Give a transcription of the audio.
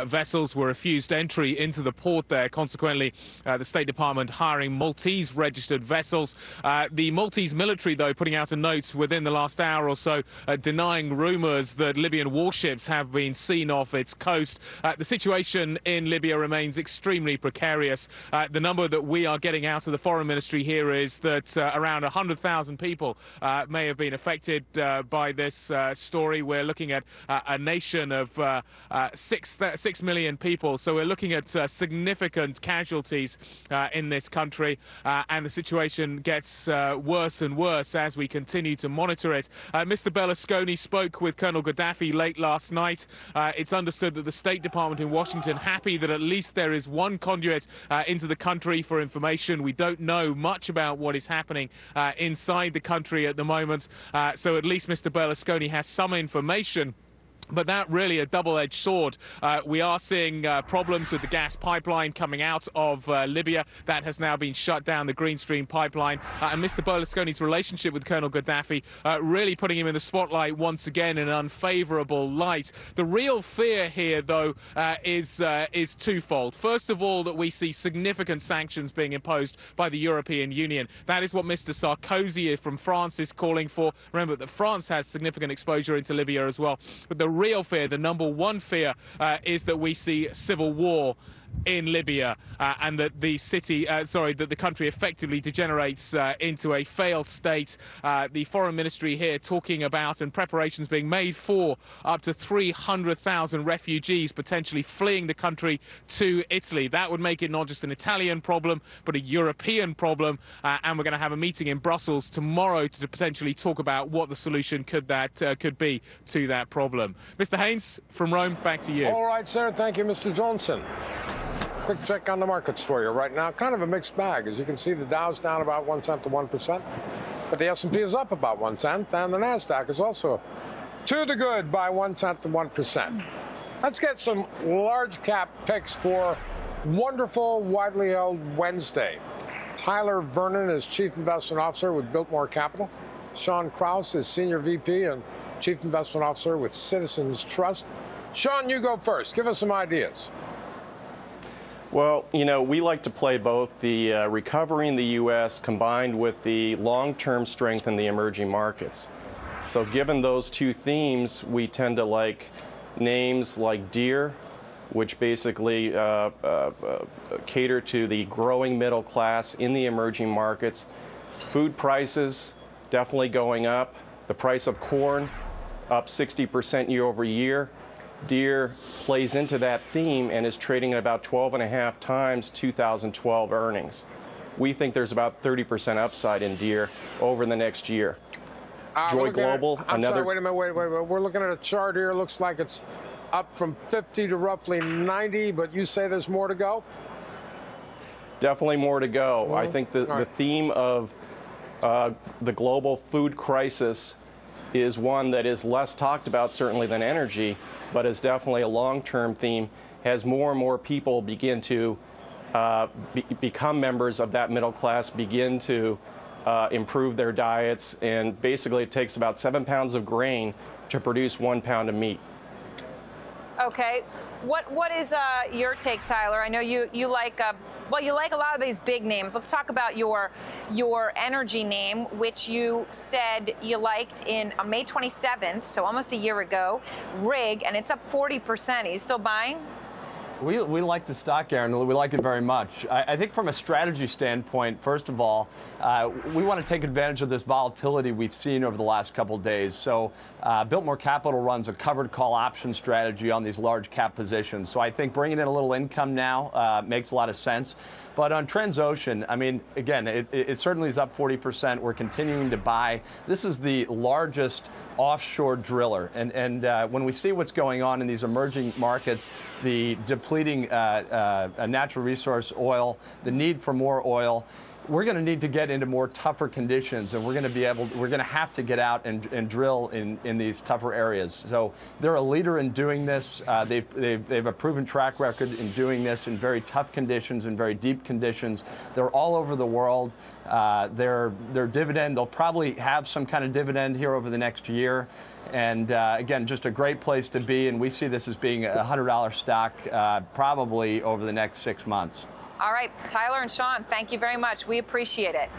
Vessels were refused entry into the port there. Consequently, the State Department hiring Maltese-registered vessels. The Maltese military, though, putting out a note within the last hour or so, denying rumours that Libyan warships have been seen off its coast. The situation in Libya remains extremely precarious. The number that we are getting out of the Foreign Ministry here is that around 100,000 people may have been affected by this story. We're looking at a nation of 6 million people, so we're looking at significant casualties in this country, and the situation gets worse and worse as we continue to monitor it. Mr. Berlusconi spoke with Colonel Gaddafi late last night. It's understood that the State Department in Washington happy that at least there is one conduit into the country for information. We don't know much about what is happening inside the country at the moment, so at least Mr. Berlusconi has some information. But that really a double-edged sword. We are seeing problems with the gas pipeline coming out of Libya. That has now been shut down, the Green Stream pipeline. And Mr. Berlusconi's relationship with Colonel Gaddafi really putting him in the spotlight once again in an unfavourable light. The real fear here, though, is twofold. First of all, that we see significant sanctions being imposed by the European Union. That is what Mr. Sarkozy from France is calling for. Remember that France has significant exposure into Libya as well. But the real fear, the number one fear, is that we see civil war in Libya, and that the that the country effectively degenerates into a failed state. The Foreign Ministry here talking about and preparations being made for up to 300,000 refugees potentially fleeing the country to Italy. That would make it not just an Italian problem, but a European problem. And we're going to have a meeting in Brussels tomorrow to potentially talk about what the solution could be to that problem. Mr. Haynes from Rome, back to you. All right, sir. Thank you, Mr. Johnson. Quick check on the markets for you right now. Kind of a mixed bag. As you can see, the Dow's down about 1/10 of 1%, but the S&P is up about 1/10, and the Nasdaq is also to the good by 1/10 of 1%. Let's get some large cap picks for wonderful, widely held Wednesday. Tyler Vernon is Chief Investment Officer with Biltmore Capital. Sean Krause is Senior VP and Chief Investment Officer with Citizens Trust. Sean, you go first. Give us some ideas. Well, you know, we like to play both the recovery in the U.S. combined with the long-term strength in the emerging markets. So given those two themes, we tend to like names like Deere, which basically cater to the growing middle class in the emerging markets. Food prices definitely going up. The price of corn up 60% year over year. Deere plays into that theme and is trading at about 12.5 times 2012 earnings. We think there's about 30% upside in Deere over the next year. Joy Global, sorry, wait a minute, wait. We're looking at a chart here. Looks like it's up from 50 to roughly 90, but you say there's more to go? Definitely more to go. I think the theme of the global food crisis is one that is less talked about certainly than energy, but is definitely a long-term theme as more and more people begin to become members of that middle class, begin to improve their diets, and basically it takes about 7 pounds of grain to produce 1 pound of meat. Okay, what is your take, Tyler? I know you like well, you like a lot of these big names. Let's talk about your energy name, which you said you liked on May 27th, so almost a year ago. RIG, and it's up 40%. Are you still buying? We like the stock, Aaron. We like it very much. I think from a strategy standpoint, first of all, we want to take advantage of this volatility we've seen over the last couple of days. So Biltmore Capital runs a covered call option strategy on these large cap positions. So I think bringing in a little income now makes a lot of sense. But on Transocean, I mean, again, it certainly is up 40%. We're continuing to buy. This is the largest offshore driller. And when we see what's going on in these emerging markets, the depleting natural resource oil, the need for more oil, we're going to need to get into more tougher conditions, and we're going to have to get out and drill in these tougher areas. So they're a leader in doing this. They've a proven track record in doing this in very tough conditions and very deep conditions. They're all over the world. Their dividend, they'll probably have some kind of dividend here over the next year. And again, just a great place to be, and we see this as being a $100 stock probably over the next 6 months. All right, Tyler and Sean, thank you very much. We appreciate it.